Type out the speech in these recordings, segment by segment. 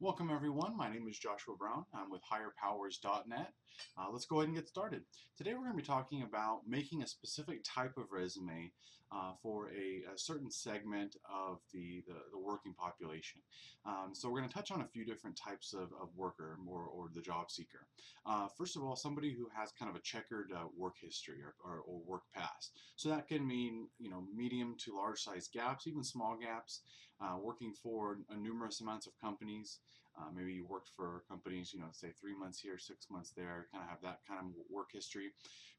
Welcome everyone, my name is Joshua Brown. I'm with higherpowers.net. Let's go ahead and get started. Today we're going to be talking about making a specific type of resume for a certain segment of the working population. So we're going to touch on a few different types of worker or the job seeker. First of all, somebody who has kind of a checkered work history or work past. So that can mean medium to large size gaps, even small gaps, working for numerous amounts of companies. Maybe you worked for companies, say 3 months here, 6 months there, kind of have that kind of work history.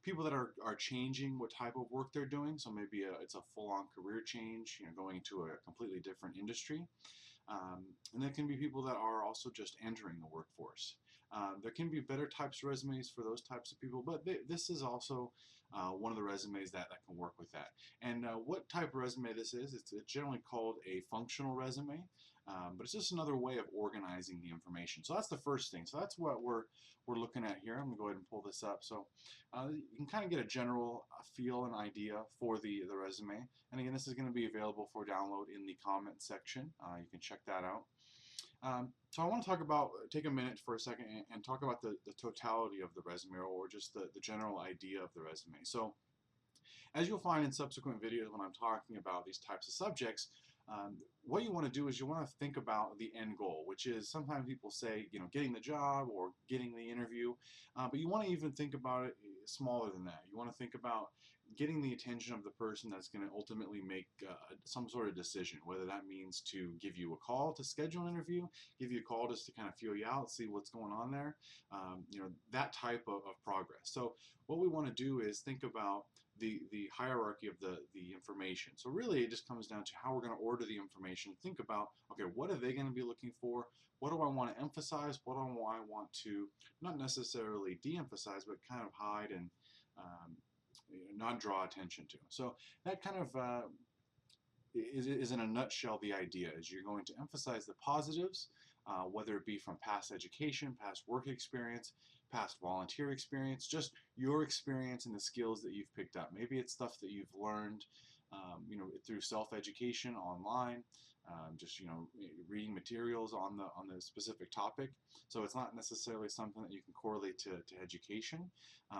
People that are changing what type of work they're doing, so maybe it's a full-on career change, going into a completely different industry. And there can be people that are also just entering the workforce. There can be better types of resumes for those types of people, but this is also one of the resumes that can work with that. And what type of resume this is, it's generally called a functional resume, but it's just another way of organizing the information. So that's the first thing. So that's what we're looking at here. I'm going to go ahead and pull this up. So you can kind of get a general feel and idea for the resume. And again, this is going to be available for download in the comment section. You can check that out. So I want to take a minute for a second and talk about the totality of the resume, or just the general idea of the resume. So as you'll find in subsequent videos when I'm talking about these types of subjects, what you want to do is you want to think about the end goal, which is sometimes people say, getting the job or getting the interview, but you want to even think about it smaller than that. You want to think about getting the attention of the person that's going to ultimately make some sort of decision, whether that means to give you a call to schedule an interview, give you a call just to kind of feel you out, see what's going on there, that type of progress. So what we want to do is think about the hierarchy of the information. So really it just comes down to how we're going to order the information. Think about, okay, what are they going to be looking for? What do I want to emphasize? What do I want to not necessarily de-emphasize, but kind of hide and not draw attention to? So that kind of is in a nutshell the idea is you're going to emphasize the positives, whether it be from past education, past work experience, past volunteer experience, just your experience and the skills that you've picked up. Maybe it's stuff that you've learned through self-education online, just reading materials on the specific topic. So it's not necessarily something that you can correlate to education,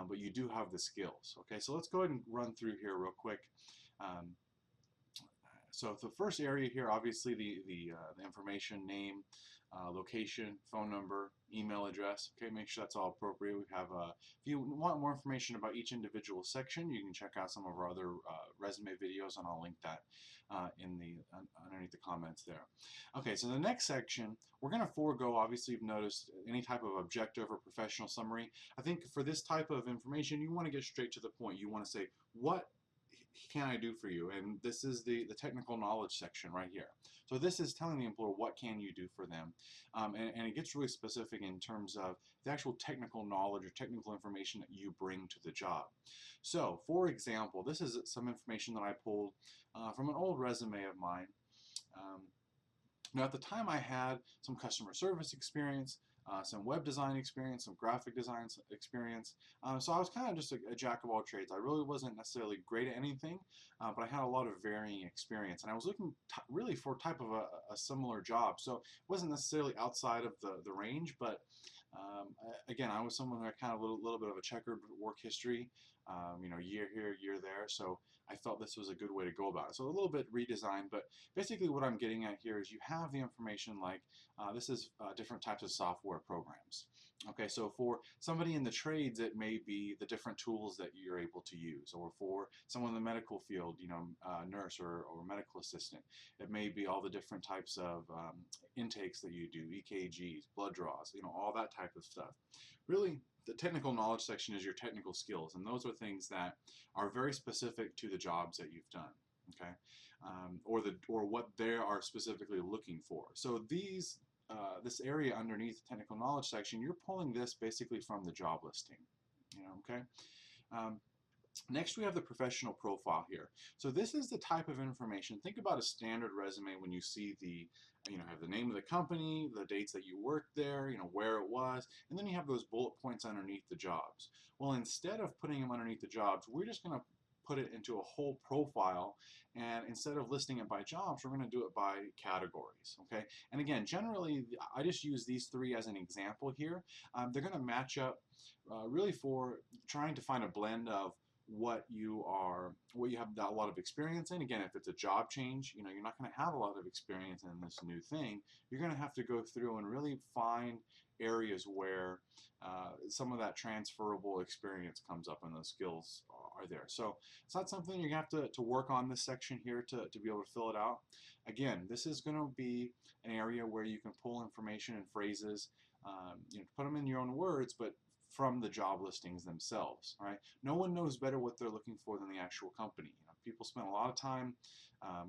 but you do have the skills. Okay, so let's go ahead and run through here real quick. So the first area here, obviously the information, name, location, phone number, email address. Okay, make sure that's all appropriate. We have if you want more information about each individual section, you can check out some of our other resume videos, and I'll link that underneath the comments there. Okay, so the next section, we're going to forego, obviously you've noticed, any type of objective or professional summary. I think for this type of information, you want to get straight to the point. You want to say, what can I do for you? And this is the technical knowledge section right here. So this is telling the employer what can you do for them, and it gets really specific in terms of the actual technical knowledge or technical information that you bring to the job. So for example, this is some information that I pulled from an old resume of mine. Now at the time I had some customer service experience, some web design experience, some graphic design experience. So I was kind of just a jack of all trades. I really wasn't necessarily great at anything, but I had a lot of varying experience. And I was looking really for type of a similar job. So it wasn't necessarily outside of the range, but again, I was someone who had kind of a little bit of a checkered work history, year here, year there. So I felt this was a good way to go about it. So a little bit redesigned, but basically what I'm getting at here is you have the information like this is different types of software programs. Okay, so for somebody in the trades, it may be the different tools that you're able to use, or for someone in the medical field, nurse or medical assistant, it may be all the different types of intakes that you do, EKGs, blood draws, all that type of stuff. Really, the technical knowledge section is your technical skills, and those are things that are very specific to the jobs that you've done. Okay, or what they are specifically looking for. So this area underneath the technical knowledge section, you're pulling this basically from the job listing. Okay. Next, we have the professional profile here. So this is the type of information. Think about a standard resume when you see have the name of the company, the dates that you worked there, where it was, and then you have those bullet points underneath the jobs. Well, instead of putting them underneath the jobs, we're just going to put it into a whole profile, and instead of listing it by jobs, we're going to do it by categories. Okay, and again, generally, I just use these three as an example here. They're going to match up really for trying to find a blend of what you have a lot of experience in. Again, if it's a job change, you're not going to have a lot of experience in this new thing. You're going to have to go through and really find areas where some of that transferable experience comes up and those skills are there. So it's not something you have to work on this section here to be able to fill it out. Again, this is going to be an area where you can pull information and phrases, put them in your own words, but from the job listings themselves. Right? No one knows better what they're looking for than the actual company. People spend a lot of time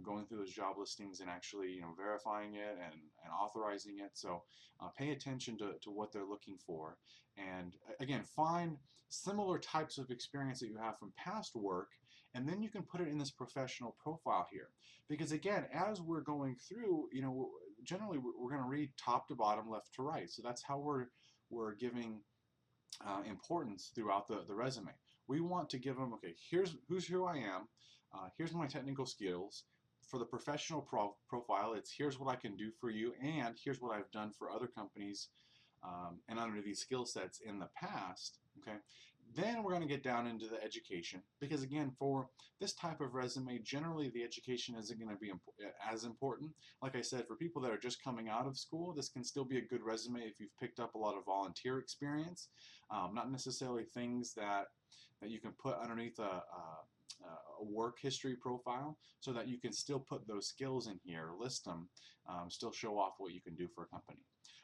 going through those job listings and actually verifying it and authorizing it. So pay attention to what they're looking for, and again, find similar types of experience that you have from past work, and then you can put it in this professional profile here. Because again, as we're going through, generally we're going to read top to bottom, left to right. So that's how we're giving importance throughout the resume. We want to give them, okay, here's who I am, here's my technical skills. For the professional profile, it's here's what I can do for you, and here's what I've done for other companies and under these skill sets in the past. Okay, then we're going to get down into the education, because again, for this type of resume, generally the education isn't going to be as important. Like I said, for people that are just coming out of school, this can still be a good resume if you've picked up a lot of volunteer experience, not necessarily things that you can put underneath a work history profile, so that you can still put those skills in here, list them, still show off what you can do for a company.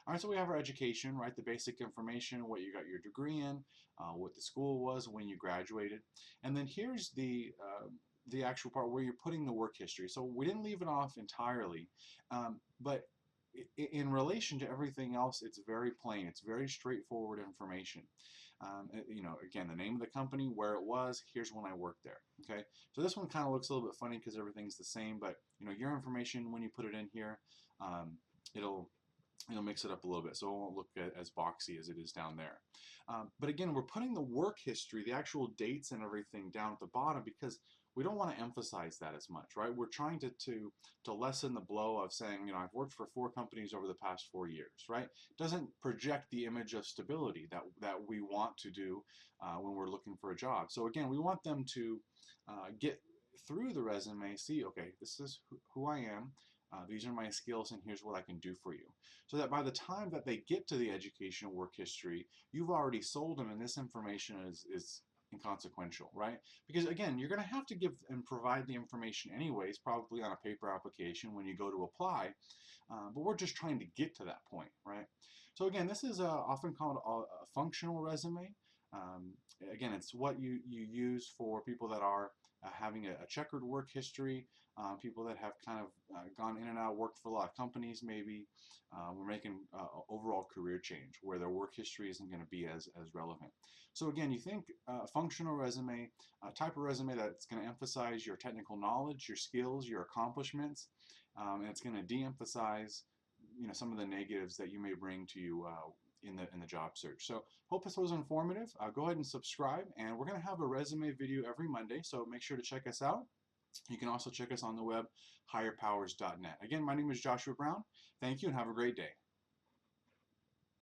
All right, so we have our education, right? The basic information, what you got your degree in, what the school was, when you graduated, and then here's the actual part where you're putting the work history. So we didn't leave it off entirely, but in relation to everything else, it's very plain. It's very straightforward information. Again, the name of the company, where it was, here's when I worked there. Okay, so this one kind of looks a little bit funny because everything's the same, but your information, when you put it in here, it'll mix it up a little bit, so it won't look as boxy as it is down there. But again, we're putting the work history, the actual dates and everything down at the bottom, because we don't want to emphasize that as much, right? We're trying to lessen the blow of saying, I've worked for 4 companies over the past 4 years, right? It doesn't project the image of stability that we want to do when we're looking for a job. So again, we want them to get through the resume, see, okay, this is who I am, these are my skills, and here's what I can do for you. So that by the time that they get to the education work history, you've already sold them, and this information is inconsequential, right? Because again, you're going to have to give and provide the information anyways, probably on a paper application when you go to apply, but we're just trying to get to that point, right? So again, this is often called a functional resume. Again, it's what you use for people that are having a checkered work history, people that have kind of gone in and out, worked for a lot of companies maybe. We're making overall career change where their work history isn't going to be as relevant. So again, you think functional resume, a type of resume that's going to emphasize your technical knowledge, your skills, your accomplishments, and it's going to de-emphasize some of the negatives that you may bring to you in the job search. So hope this was informative. Go ahead and subscribe, and we're going to have a resume video every Monday, so make sure to check us out. You can also check us on the web, higherpowers.net. Again, my name is Joshua Brown. Thank you, and have a great day.